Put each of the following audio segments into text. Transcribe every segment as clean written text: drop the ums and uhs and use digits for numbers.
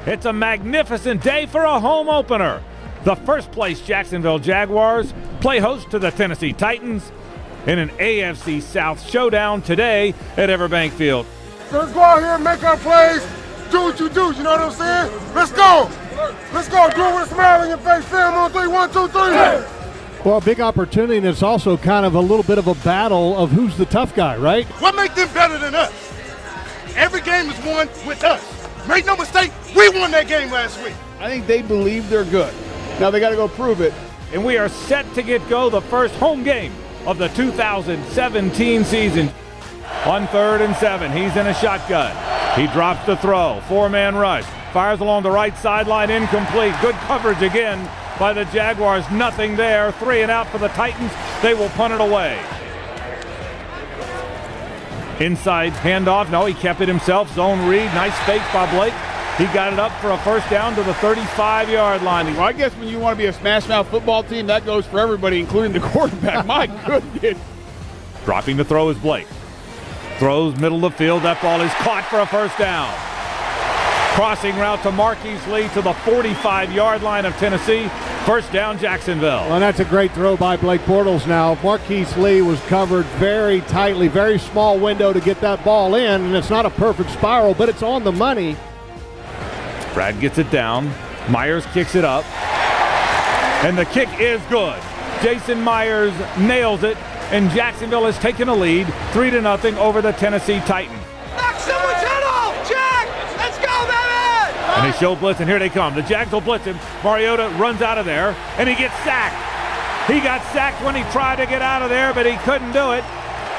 It's a magnificent day for a home opener. The first place Jacksonville Jaguars play host to the Tennessee Titans in an AFC South showdown today at Everbank Field. So let's go out here and make our plays. Do what you do, you know what I'm saying? Let's go. Let's go. Do it with a smile on your face. Film on 3, 1, 2, 3. Well, a big opportunity, and it's also kind of a little bit of a battle of who's the tough guy, right? What makes them better than us? Every game is won with us. Make no mistake, we won that game last week. I think they believe they're good. Now they got to go prove it. And we are set to get go the first home game of the 2017 season. On 3rd and 7, he's in a shotgun. He drops the throw, 4-man rush, fires along the right sideline, incomplete. Good coverage again by the Jaguars, nothing there. 3 and out for the Titans. They will punt it away. Inside handoff, no, he kept it himself. Zone read, nice fake by Blake. He got it up for a first down to the 35-yard line. Well, I guess when you want to be a smash-mouth football team, that goes for everybody, including the quarterback. My goodness. Dropping the throw is Blake. Throws middle of the field. That ball is caught for a first down. Crossing route to Marquise Lee to the 45-yard line of Tennessee. First down, Jacksonville. Well, and that's a great throw by Blake Bortles now. Marquise Lee was covered very tightly, very small window to get that ball in, and it's not a perfect spiral, but it's on the money. Brad gets it down. Myers kicks it up. And the kick is good. Jason Myers nails it, and Jacksonville has taken a lead 3-0 over the Tennessee Titans. Knock someone's head off! Jack! Let's go, baby! And they show blitz, and here they come. The Jags will blitz him. Mariota runs out of there, and he gets sacked. He got sacked when he tried to get out of there, but he couldn't do it.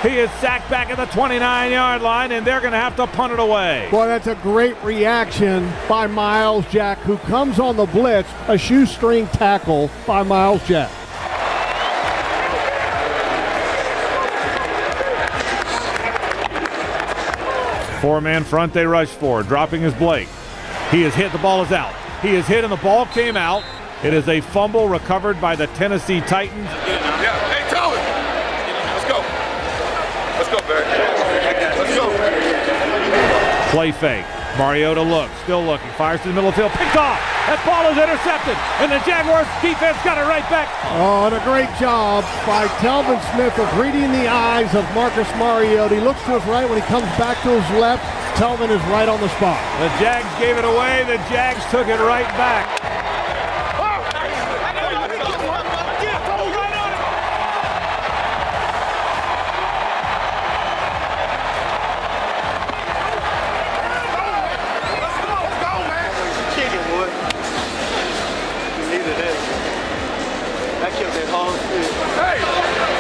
He is sacked back at the 29-yard line, and they're going to have to punt it away. Boy, that's a great reaction by Miles Jack, who comes on the blitz, a shoestring tackle by Miles Jack. Four-man front they rush for. Dropping is Blake. He is hit. The ball is out. He is hit, and the ball came out. It is a fumble recovered by the Tennessee Titans. Yeah, hey, Tyler. Let's go. Let's go, Barry. Let's go. Play fake. Mariota looks, still looking. Fires to the middle of the field. Picked off. That ball is intercepted, and the Jaguars defense got it right back. Oh, and a great job by Telvin Smith of reading the eyes of Marcus Mariota. He looks to his right. When he comes back to his left, Telvin is right on the spot. The Jags gave it away. The Jags took it right back. Hey,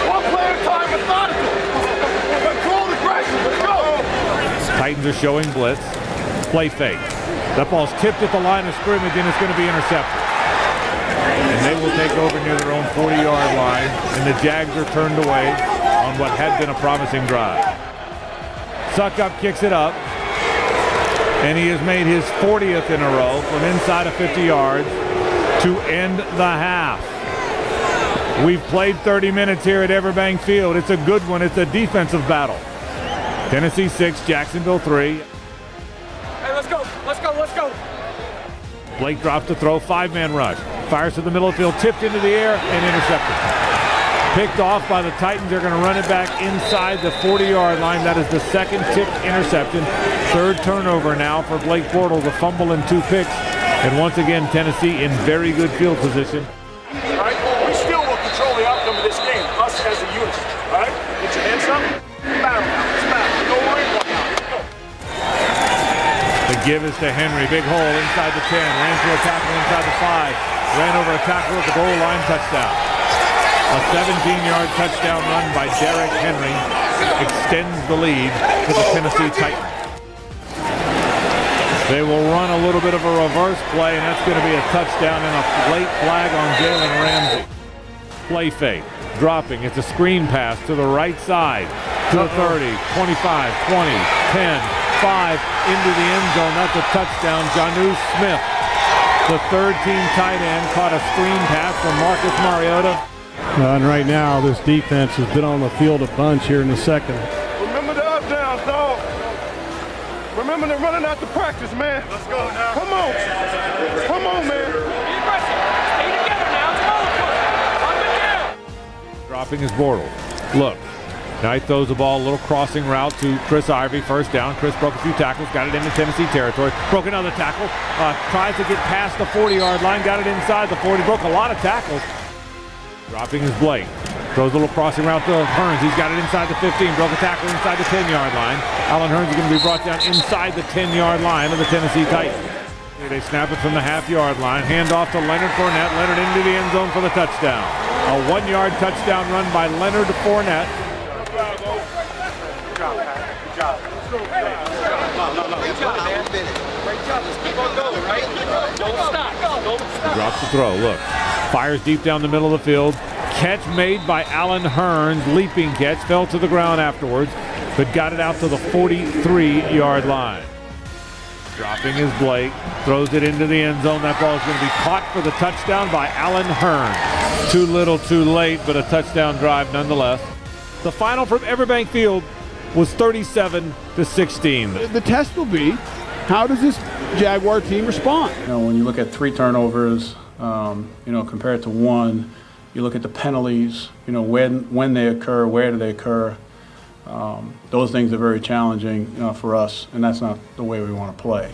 one play at a time, methodical. Control the aggression. Let's go. Titans are showing blitz. Play fake. That ball's tipped at the line of scrimmage, and it's going to be intercepted. And they will take over near their own 40-yard line, and the Jags are turned away on what had been a promising drive. Suckup kicks it up, and he has made his 40th in a row from inside of 50 yards to end the half. We've played 30 minutes here at Everbank Field. It's a good one. It's a defensive battle. Tennessee 6, Jacksonville 3. Hey, let's go, let's go, let's go. Blake drops the throw, 5-man rush. Fires to the middle of the field, tipped into the air, and intercepted. Picked off by the Titans. They're going to run it back inside the 40-yard line. That is the second tipped interception. Third turnover now for Blake Bortles, a fumble and 2 picks. And once again, Tennessee in very good field position. All right, we still will control the outcome of this game, us as a unit. All right, get your hands up. Battle now. Let's battle. Don't worry about it now. Let's go. The give is to Henry. Big hole inside the 10. Ran through a tackle inside the 5. Ran over a tackle at the goal line. Touchdown. A 17-yard touchdown run by Derrick Henry extends the lead to the Tennessee Titans. They will run a little bit of a reverse play, and that's going to be a touchdown and a late flag on Jalen Ramsey. Play fake. Dropping. It's a screen pass to the right side. To the 30, 25, 20, 10, into the end zone. That's a touchdown. Jonnu Smith, the third-team tight end, caught a screen pass from Marcus Mariota. And right now, this defense has been on the field a bunch here in the second. Remember the up downs, dog. Remember they're running out to practice, man. Let's go now. Come on. Come on, man. Stay together now. It's over. Up and down. Dropping his Bortles. Look. Knight throws the ball, a little crossing route to Chris Ivory. First down. Chris broke a few tackles, got it into Tennessee territory. Broke another tackle. Tries to get past the 40-yard line, got it inside the 40. Broke a lot of tackles. Dropping his Blake. Throws a little crossing route to Hearns. He's got it inside the 15. Broke a tackle inside the 10-yard line. Allen Hearns is going to be brought down inside the 10-yard line of the Tennessee Titans. Here they snap it from the half-yard line. Hand off to Leonard Fournette. Leonard into the end zone for the touchdown. A 1-yard touchdown run by Leonard Fournette. He drops the throw. Look. Fires deep down the middle of the field. Catch made by Allen Hearns. Leaping catch. Fell to the ground afterwards, but got it out to the 43-yard line. Dropping his Blake. Throws it into the end zone. That ball is going to be caught for the touchdown by Allen Hearns. Too little, too late, but a touchdown drive nonetheless. The final from Everbank Field was 37-16. The test will be, how does this Jaguar team respond? You know, when you look at 3 turnovers, compared to 1, you look at the penalties, when they occur, where do they occur. Those things are very challenging for us, and that's not the way we want to play.